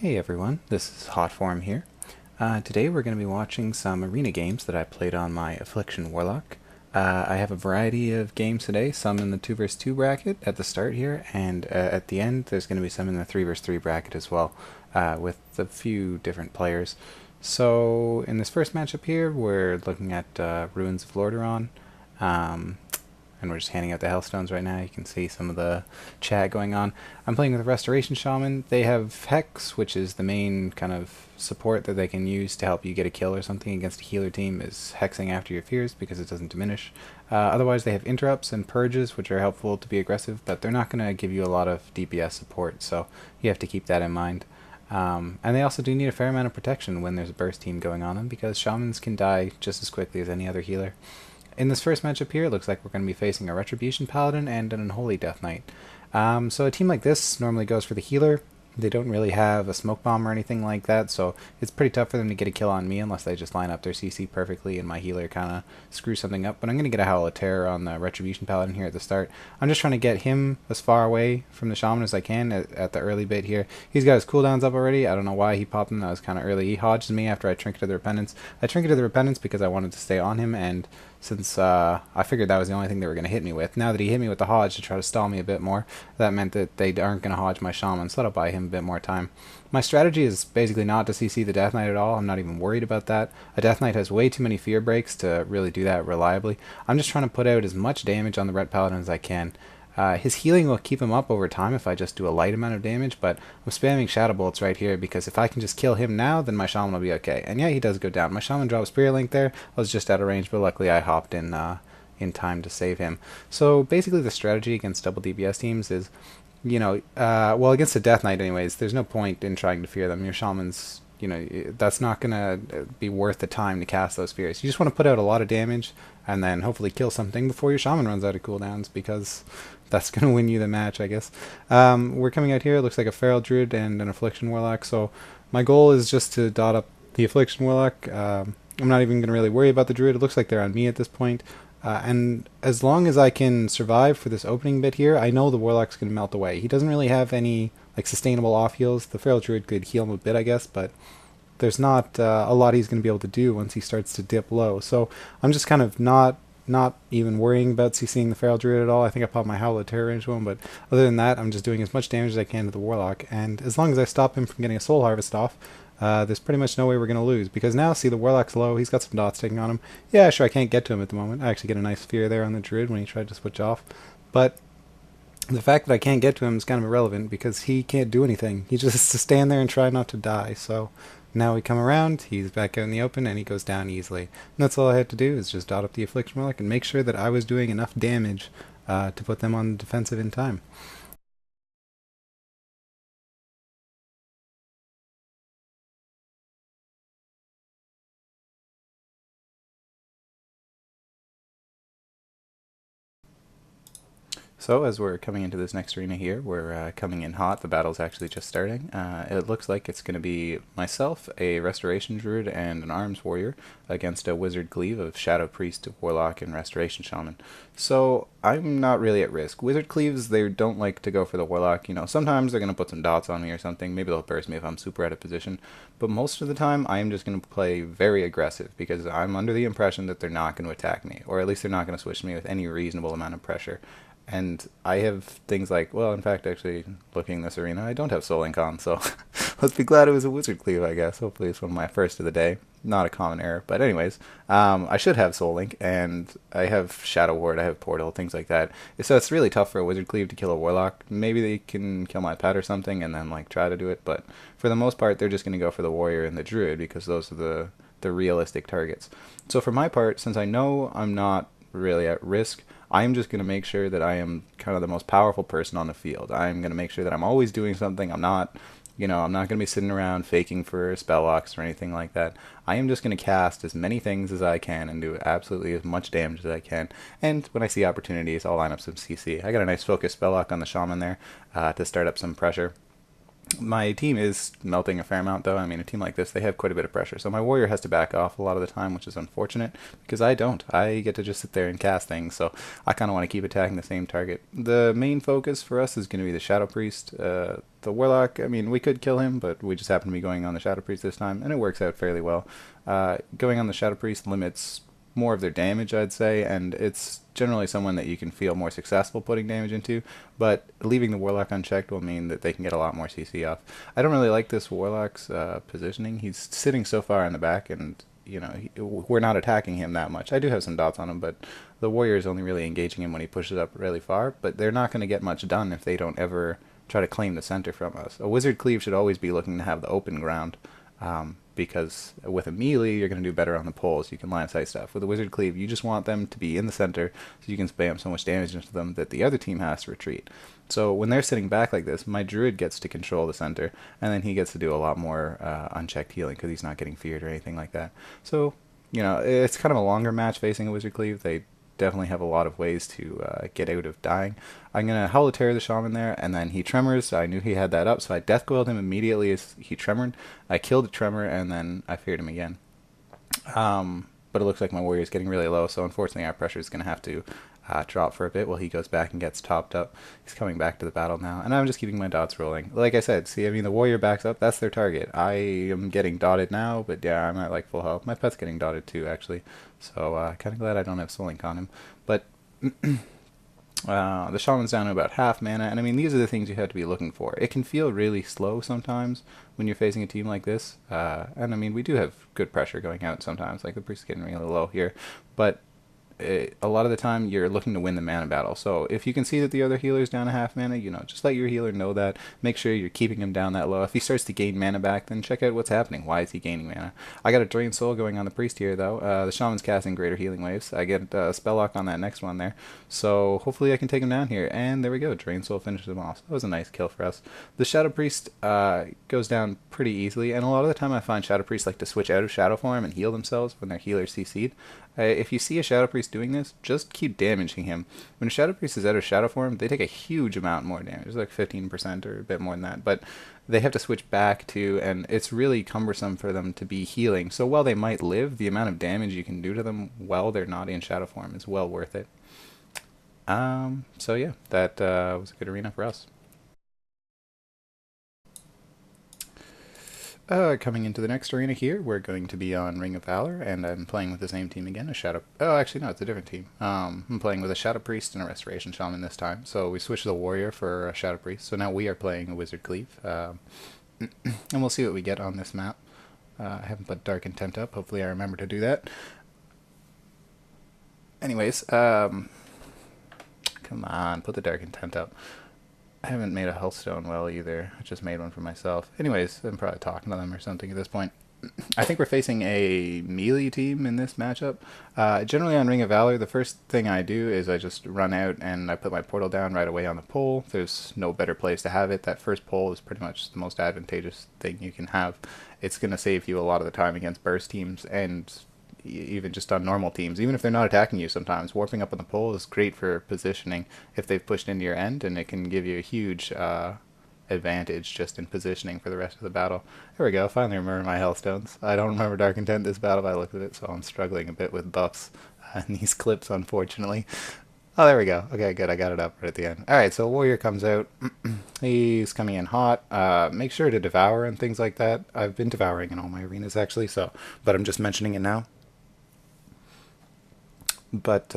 Hey everyone, this is Hotform here. Today we're going to be watching some arena games that I played on my Affliction Warlock. I have a variety of games today, some in the 2 vs 2 bracket at the start here, and at the end there's going to be some in the 3 vs 3 bracket as well, with a few different players. So in this first matchup here, we're looking at Ruins of Lordaeron. And we're just handing out the Hellstones right now. You can see some of the chat going on. I'm playing with a Restoration Shaman. They have Hex, which is the main kind of support that they can use to help you get a kill or something against a healer team, is hexing after your fears because it doesn't diminish. Otherwise, they have Interrupts and Purges, which are helpful to be aggressive, but they're not going to give you a lot of DPS support, so you have to keep that in mind. And they also do need a fair amount of protection when there's a burst team going on them, because Shamans can die just as quickly as any other healer. In this first matchup here, it looks like we're going to be facing a Retribution Paladin and an Unholy Death Knight. So a team like this normally goes for the healer. They don't really have a smoke bomb or anything like that, so it's pretty tough for them to get a kill on me unless they just line up their CC perfectly and my healer kind of screws something up. But I'm going to get a Howl of Terror on the Retribution Paladin here at the start. I'm just trying to get him as far away from the Shaman as I can at the early bit here. He's got his cooldowns up already. I don't know why he popped them. That was kind of early. He hodged me after I Trinketed the Repentance. I Trinketed the Repentance because I wanted to stay on him, and since I figured that was the only thing they were going to hit me with. Now that he hit me with the Hodge to try to stall me a bit more, that meant that they aren't going to Hodge my Shaman, so that'll buy him a bit more time. My strategy is basically not to CC the Death Knight at all. I'm not even worried about that. A Death Knight has way too many fear breaks to really do that reliably. I'm just trying to put out as much damage on the Ret Paladin as I can. His healing will keep him up over time if I just do a light amount of damage, but I'm spamming Shadow Bolts right here because if I can just kill him now, then my Shaman will be okay. And yeah, he does go down. My Shaman dropped Spirit Link there. I was just out of range, but luckily I hopped in time to save him. So basically the strategy against double DPS teams is, well, against a Death Knight anyways, there's no point in trying to fear them. Your Shaman's, that's not going to be worth the time to cast those fears. You just want to put out a lot of damage and then hopefully kill something before your Shaman runs out of cooldowns, because that's going to win you the match, I guess. We're coming out here. It looks like a Feral Druid and an Affliction Warlock, so my goal is just to dot up the Affliction Warlock. I'm not even going to really worry about the Druid. It looks like they're on me at this point. And as long as I can survive for this opening bit here, I know the Warlock's going to melt away. He doesn't really have any sustainable off heals. The Feral Druid could heal him a bit, I guess, but there's not a lot he's going to be able to do once he starts to dip low. So I'm just kind of not even worrying about CCing the Feral Druid at all. I think I popped my Howl of Terror into him, but other than that, I'm just doing as much damage as I can to the Warlock. And as long as I stop him from getting a Soul Harvest off, there's pretty much no way we're going to lose, because now, see, the Warlock's low. He's got some dots taking on him. Yeah, sure, I can't get to him at the moment. I actually get a nice fear there on the Druid when he tried to switch off. But the fact that I can't get to him is kind of irrelevant, because he can't do anything. He just has to stand there and try not to die. So now we come around, he's back out in the open, and he goes down easily. And that's all I had to do, is just dot up the Affliction Warlock and make sure that I was doing enough damage to put them on the defensive in time. So as we're coming into this next arena here, we're coming in hot. The battle's actually just starting. It looks like it's going to be myself, a Restoration Druid, and an Arms Warrior against a Wizard Cleave of Shadow Priest, Warlock, and Restoration Shaman. So I'm not really at risk. Wizard Cleaves, they don't like to go for the Warlock. Sometimes they're going to put some dots on me or something. Maybe they'll burst me if I'm super out of position. But most of the time, I am just going to play very aggressive, because I'm under the impression that they're not going to attack me, or at least they're not going to switch me with any reasonable amount of pressure. And I have things like, well, in fact, actually, looking this arena, I don't have Soul Link on, so let's be glad it was a Wizard Cleave, I guess. Hopefully it's one of my first of the day. Not a common error, but anyways, I should have Soul Link, and I have Shadow Ward, I have Portal, things like that. So it's really tough for a Wizard Cleave to kill a Warlock. Maybe they can kill my pet or something and then try to do it, but for the most part, they're just going to go for the Warrior and the Druid, because those are the realistic targets. So for my part, since I know I'm not really at risk, I'm just going to make sure that I am kind of the most powerful person on the field. I'm going to make sure that I'm always doing something. I'm not going to be sitting around faking for spell locks or anything like that. I am just going to cast as many things as I can and do absolutely as much damage as I can. And when I see opportunities, I'll line up some CC. I got a nice focus spell lock on the Shaman there to start up some pressure. My team is melting a fair amount, though. I mean, a team like this, they have quite a bit of pressure. So my warrior has to back off a lot of the time, which is unfortunate, because I don't. I get to just sit there and cast things, so I kind of want to keep attacking the same target. The main focus for us is going to be the Shadow Priest. The Warlock, I mean, we could kill him, but we just happen to be going on the Shadow Priest this time, and it works out fairly well. Going on the Shadow Priest limits more of their damage, I'd say, and it's generally someone that you can feel more successful putting damage into, but leaving the Warlock unchecked will mean that they can get a lot more CC off. I don't really like this Warlock's positioning. He's sitting so far in the back, and we're not attacking him that much. I do have some dots on him, but the Warrior is only really engaging him when he pushes up really far, but they're not going to get much done if they don't ever try to claim the center from us. A Wizard Cleave should always be looking to have the open ground. Because with a melee, you're going to do better on the poles. You can line of sight stuff. With a Wizard Cleave, you just want them to be in the center so you can spam so much damage into them that the other team has to retreat. So when they're sitting back like this, my Druid gets to control the center, and then he gets to do a lot more unchecked healing because he's not getting feared or anything like that. So, it's kind of a longer match facing a Wizard Cleave. They definitely have a lot of ways to get out of dying. I'm going to Howl of Terror the Shaman there, and then he Tremors. I knew he had that up, so I Death Coiled him immediately as he Tremored. I killed the Tremor, and then I feared him again. But it looks like my warrior is getting really low, so unfortunately our pressure is going to have to drop for a bit while he goes back and gets topped up. He's coming back to the battle now, and I'm just keeping my dots rolling. Like I said, see, I mean, the warrior backs up. That's their target. I am getting dotted now, but yeah, I'm at like full health. My pet's getting dotted too, actually, so kind of glad I don't have Soul Link on him. But the Shaman's down to about half mana, and I mean, these are the things you have to be looking for. It can feel really slow sometimes when you're facing a team like this, and I mean, we do have good pressure going out sometimes, like the priest's getting really low here, but a lot of the time you're looking to win the mana battle. So if you can see that the other healer's down a half mana, just let your healer know that. Make sure you're keeping him down that low. If he starts to gain mana back, then check out what's happening. Why is he gaining mana? I got a Drain Soul going on the priest here, though. The Shaman's casting Greater Healing Waves. I get a Spell Lock on that next one there. So hopefully I can take him down here. And there we go. Drain Soul finishes him off. So that was a nice kill for us. The Shadow Priest goes down pretty easily, and a lot of the time I find Shadow Priests like to switch out of Shadow form and heal themselves when their healer CC'd. If you see a Shadow Priest doing this, just keep damaging him. When a Shadow Priest is out of Shadow form, they take a huge amount more damage. It's like 15% or a bit more than that. But they have to switch back to, and it's really cumbersome for them to be healing. So while they might live, the amount of damage you can do to them while they're not in Shadow form is well worth it. So yeah, that was a good arena for us. Coming into the next arena here, we're going to be on Ring of Valor, and I'm playing with the same team again, a Shadow... Oh, actually, no, it's a different team. I'm playing with a Shadow Priest and a Restoration Shaman this time, so we switched the Warrior for a Shadow Priest, so now we are playing a Wizard Cleave, and we'll see what we get on this map. I haven't put Dark Intent up, hopefully I remember to do that. Anyways, come on, put the Dark Intent up. I haven't made a Healthstone well either. I just made one for myself. Anyways, I'm probably talking to them or something at this point. I think we're facing a melee team in this matchup. Generally on Ring of Valor, the first thing I do is I just run out and I put my portal down right away on the pole. There's no better place to have it. That first pole is pretty much the most advantageous thing you can have. It's going to save you a lot of the time against burst teams and even just on normal teams, even if they're not attacking you sometimes. Warping up on the pole is great for positioning if they've pushed into your end, and it can give you a huge advantage just in positioning for the rest of the battle. There we go, finally remember my Hellstones. I don't remember Dark Intent this battle, but I looked at it, so I'm struggling a bit with buffs in these clips, unfortunately. Oh, there we go. Okay, good, I got it up right at the end. Alright, so Warrior comes out. He's coming in hot. Make sure to devour and things like that. I've been devouring in all my arenas, actually, but I'm just mentioning it now. But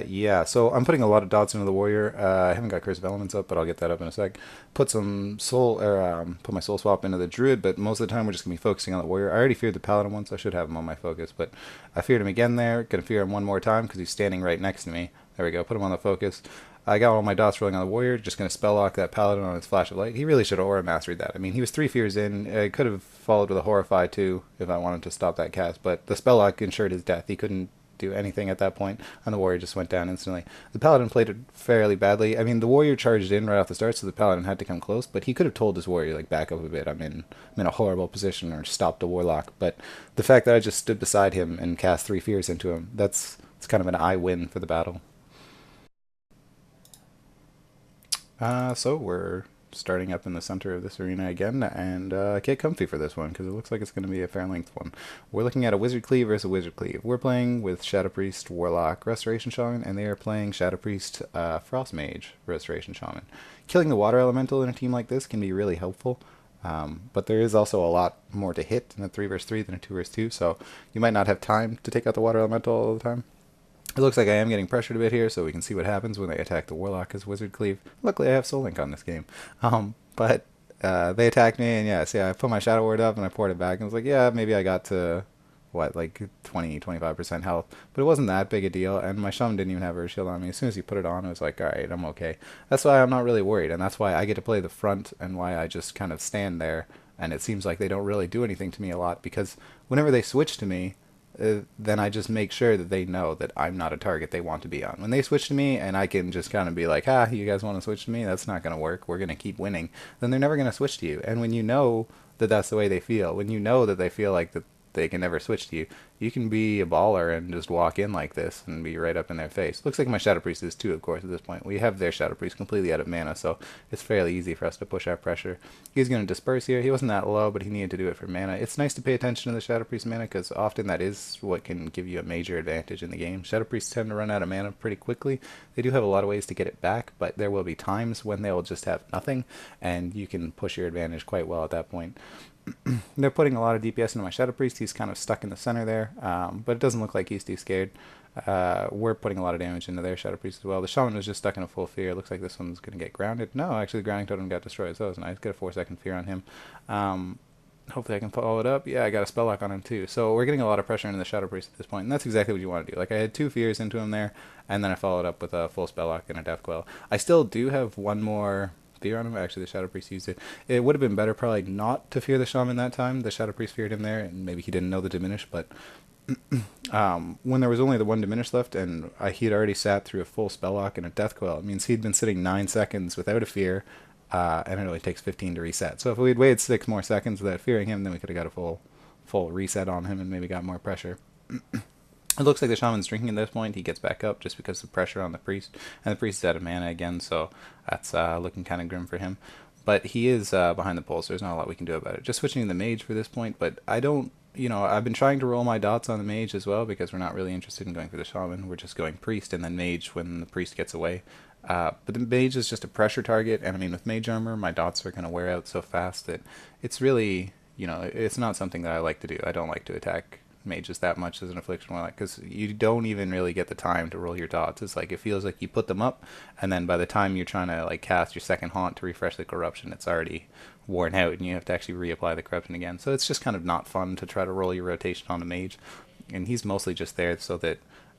yeah, so I'm putting a lot of dots into the warrior. I haven't got Curse of Elements up, but I'll get that up in a sec. Put some soul, or put my soul swap into the druid, but most of the time we're just gonna be focusing on the warrior. I already feared the paladin once. I should have him on my focus, but I feared him again there. Gonna fear him one more time because he's standing right next to me. There we go. Put him on the focus. I got all my dots rolling on the warrior. Just gonna spell lock that paladin on his flash of light. He really should have aura mastered that. I mean, he was 3 fears in. I could have followed with a horrify too if I wanted to stop that cast, but the spell lock ensured his death. He couldn't do anything at that point, and the warrior just went down instantly. The paladin played it fairly badly. I mean, the warrior charged in right off the start, so the paladin had to come close, but he could have told his warrior, like, back up a bit. I'm in a horrible position, or stopped a warlock. But the fact that I just stood beside him and cast 3 fears into him, it's kind of an I win for the battle. So we're starting up in the center of this arena again and get comfy for this one because it looks like it's going to be a fair length one. We're looking at a Wizard Cleave versus a Wizard Cleave. We're playing with Shadow Priest, Warlock, Restoration Shaman, and they are playing Shadow Priest, Frost Mage, Restoration Shaman. Killing the Water Elemental in a team like this can be really helpful. But there is also a lot more to hit in a 3 versus 3 than a 2 versus 2, so you might not have time to take out the Water Elemental all the time. It looks like I am getting pressured a bit here, so we can see what happens when they attack the Warlock as Wizard Cleave. Luckily, I have Soul Link on this game. But they attacked me, and yeah, see, I put my Shadow Ward up, and I poured it back, and I was like, yeah, maybe I got to, like 20-25% health. But it wasn't that big a deal, and my Shaman didn't even have Earth Shield on me. As soon as he put it on, I was like, alright, I'm okay. That's why I'm not really worried, and that's why I get to play the front, and why I just kind of stand there, and it seems like they don't really do anything to me a lot, because whenever they switch to me, then I just make sure that they know that I'm not a target they want to be on. When they switch to me and I can just kind of be like, you guys want to switch to me? That's not going to work. We're going to keep winning. Then they're never going to switch to you. And when you know that that's the way they feel, when you know that they feel like that they can never switch to you, you can be a baller and just walk in like this and be right up in their face. Looks like my Shadow Priest is too, of course, at this point. We have their Shadow Priest completely out of mana, so it's fairly easy for us to push our pressure. He's going to disperse here. He wasn't that low, but he needed to do it for mana. It's nice to pay attention to the Shadow Priest mana, because often that is what can give you a major advantage in the game. Shadow Priests tend to run out of mana pretty quickly. They do have a lot of ways to get it back, but there will be times when they'll just have nothing, and you can push your advantage quite well at that point. They're putting a lot of DPS into my Shadow Priest. He's kind of stuck in the center there, but it doesn't look like he's too scared. We're putting a lot of damage into their Shadow Priest as well. The Shaman was just stuck in a full fear. It looks like this one's going to get grounded. No, actually the grounding totem got destroyed, so that was nice. Got a 4-second fear on him. Hopefully I can follow it up. Yeah, I got a spell lock on him too. So we're getting a lot of pressure into the Shadow Priest at this point, and that's exactly what you want to do. Like, I had 2 fears into him there, and then I followed up with a full spell lock and a Death Coil. I still do have one more fear on him. Actually, the Shadow Priest used it. It would have been better probably not to fear the Shaman that time. The Shadow Priest feared him there, and maybe he didn't know the Diminish, but when there was only the 1 Diminish left, and he'd already sat through a full spell lock and a Death Coil, it means he'd been sitting 9 seconds without a fear, and it only takes 15 to reset. So if we'd waited 6 more seconds without fearing him, then we could have got a full reset on him and maybe got more pressure. It looks like the Shaman's drinking at this point. He gets back up just because of the pressure on the Priest. And the Priest is out of mana again, so that's looking kind of grim for him. But he is behind the pole, so there's not a lot we can do about it. Just switching to the Mage for this point, but I don't, I've been trying to roll my dots on the Mage as well, because we're not really interested in going for the Shaman. We're just going Priest and then Mage when the Priest gets away. But the Mage is just a pressure target, and I mean, with Mage Armor, my dots are going to wear out so fast that it's really, it's not something that I like to do. I don't like to attack mages that much as an Affliction Warlock, because you don't even really get the time to roll your dots. It's like, it feels like you put them up, and then by the time you're trying to like cast your second haunt to refresh the corruption, it's already worn out, and you have to actually reapply the corruption again. So it's just kind of not fun to try to roll your rotation on a mage, and he's mostly just there so that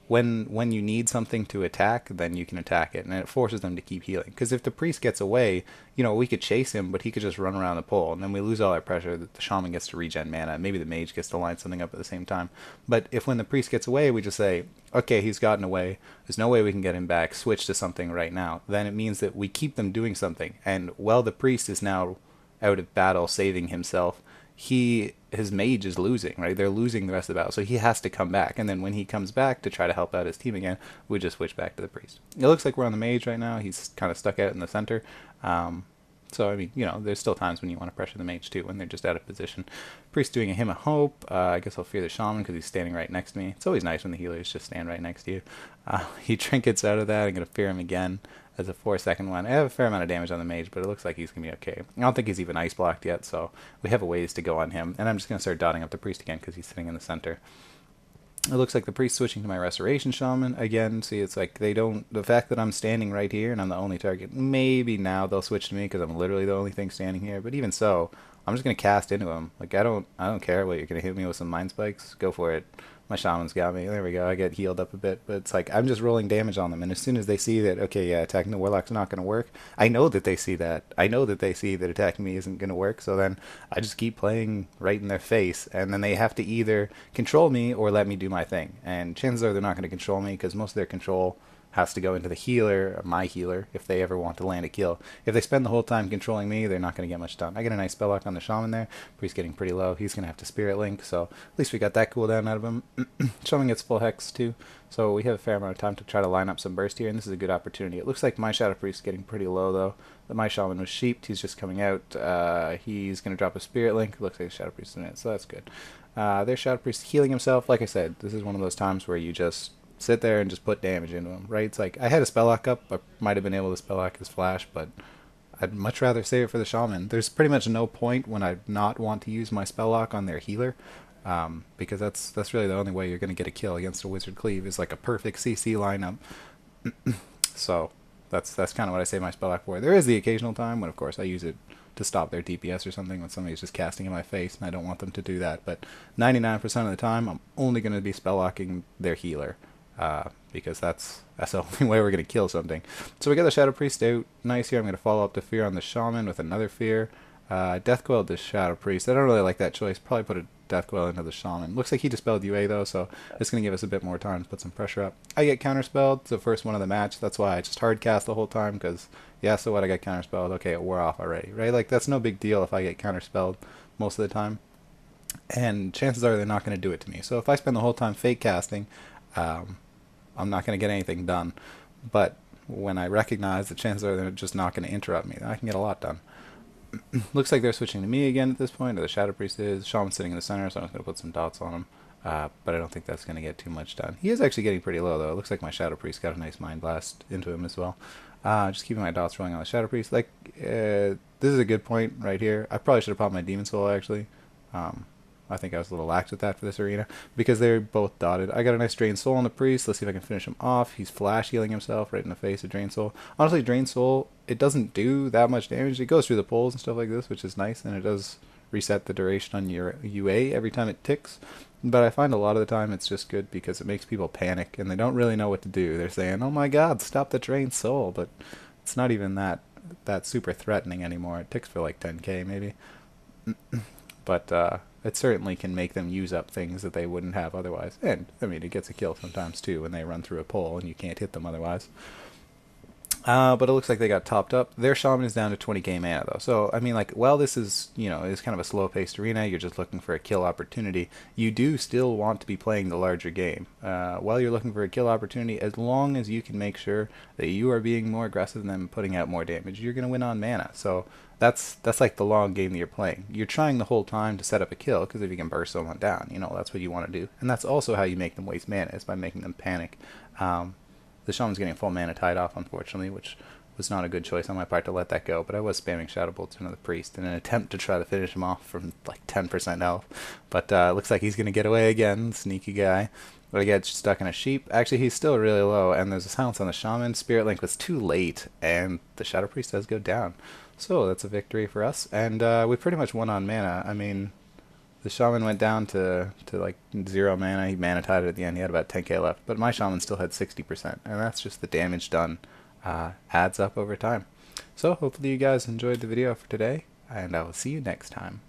when you need something to attack, then you can attack it, and it forces them to keep healing. Because if the Priest gets away, we could chase him, but he could just run around the pole, and then we lose all our pressure. That the Shaman gets to regen mana, maybe the Mage gets to line something up at the same time. But if when the Priest gets away, we just say, okay, he's gotten away, there's no way we can get him back, switch to something right now, then it means that we keep them doing something. And while the Priest is now out of battle saving himself, his mage is losing, right? They're losing the rest of the battle, so he has to come back. And then when he comes back to try to help out his team again, we just switch back to the Priest. It looks like we're on the mage right now. He's kind of stuck out in the center. So, I mean, there's still times when you want to pressure the mage too, when they're just out of position. Priest doing a Hymn of Hope. I guess I'll fear the Shaman because he's standing right next to me. It's always nice when the healers just stand right next to you. He trinkets out of that. I'm going to fear him again as a 4-second one. I have a fair amount of damage on the mage, but it looks like he's going to be okay. I don't think he's even ice blocked yet, so we have a ways to go on him. And I'm just going to start dotting up the Priest again because he's sitting in the center. It looks like the Priest switching to my Restoration Shaman. Again, see, it's like the fact that I'm standing right here and I'm the only target, maybe now they'll switch to me because I'm literally the only thing standing here. But even so, I'm just going to cast into him. Like, I don't care what you're going to hit me with some Mind Spikes. Go for it. My Shaman's got me. There we go. I get healed up a bit. But it's like, I'm just rolling damage on them. And as soon as they see that, okay, yeah, attacking the Warlock's not going to work, I know that they see that. I know that they see that attacking me isn't going to work. So then I just keep playing right in their face. And then they have to either control me or let me do my thing. And chances are they're not going to control me because most of their control has to go into the healer, my healer, if they ever want to land a kill. If they spend the whole time controlling me, they're not going to get much done. I get a nice spell lock on the shaman there, but he's getting pretty low. He's going to have to spirit link, so at least we got that cooldown out of him. Shaman gets full hex too, so we have a fair amount of time to try to line up some burst here, and this is a good opportunity. It looks like my Shadow Priest is getting pretty low though. My shaman was sheeped. He's just coming out. He's going to drop a spirit link. It looks like the Shadow Priest in it, so that's good. Their Shadow Priest healing himself. Like I said, this is one of those times where you just sit there and just put damage into him, right? It's like, I had a spell lock up. I might have been able to spell lock his flash, but I'd much rather save it for the shaman. There's pretty much no point when I not want to use my spell lock on their healer, because that's really the only way you're going to get a kill against a wizard cleave, is like a perfect CC lineup. So that's kind of what I save my spell lock for. There is the occasional time when, of course, I use it to stop their DPS or something, when somebody's just casting in my face and I don't want them to do that. But 99% of the time, I'm only going to be spell locking their healer, because that's the only way we're going to kill something. So we got the Shadow Priest out. Nice here. I'm going to follow up the Fear on the Shaman with another Fear. Death Coil the Shadow Priest. I don't really like that choice. Probably put a Death Coil into the Shaman. Looks like he dispelled UA though, so it's going to give us a bit more time to put some pressure up. I get counterspelled. It's the first one of the match. That's why I just hard cast the whole time, because yeah, so what, I got counterspelled. Okay, it wore off already, right? Like, that's no big deal if I get counterspelled most of the time. And chances are they're not going to do it to me. So if I spend the whole time fake casting, I'm not going to get anything done. But when I recognize the chances are they're just not going to interrupt me, then I can get a lot done. Looks like they're switching to me again at this point, or the Shadow Priest is. Shaman's sitting in the center, so I'm just going to put some dots on him. But I don't think that's going to get too much done. He is actually getting pretty low, though. It looks like my Shadow Priest got a nice Mind Blast into him as well. Just keeping my dots rolling on the Shadow Priest. Like, this is a good point right here. I probably should have popped my Demon Soul, actually. I think I was a little lax with that for this arena, because they're both dotted. I got a nice Drain Soul on the Priest. Let's see if I can finish him off. He's flash healing himself right in the face of Drain Soul. Honestly, Drain Soul, it doesn't do that much damage. It goes through the poles and stuff like this, which is nice, and it does reset the duration on your UA every time it ticks. But I find a lot of the time it's just good because it makes people panic, and they don't really know what to do. They're saying, oh my god, stop the Drain Soul, but it's not even that super threatening anymore. It ticks for like 10k maybe. But it certainly can make them use up things that they wouldn't have otherwise. And, I mean, it gets a kill sometimes, too, when they run through a pole and you can't hit them otherwise. But it looks like they got topped up. Their Shaman is down to 20k mana, though. So, I mean, like, while this is, you know, is kind of a slow-paced arena, you're just looking for a kill opportunity, you do still want to be playing the larger game. While you're looking for a kill opportunity, as long as you can make sure that you are being more aggressive than them, putting out more damage, you're going to win on mana. So that's like the long game that you're playing. You're trying the whole time to set up a kill, because if you can burst someone down, you know, that's what you want to do. And that's also how you make them waste mana, is by making them panic. The Shaman's getting full mana tied off, unfortunately, which was not a good choice on my part to let that go, but I was spamming Shadow Bolts into the Priest in an attempt to try to finish him off from like 10% health. But it looks like he's going to get away again, sneaky guy. But I get stuck in a sheep. Actually, he's still really low, and there's a silence on the Shaman. Spirit Link was too late, and the Shadow Priest does go down. So that's a victory for us, and we pretty much won on mana. I mean, the Shaman went down to like 0 mana. He mana tied it at the end. He had about 10k left, but my Shaman still had 60%, and that's just the damage done adds up over time. So hopefully you guys enjoyed the video for today, and I will see you next time.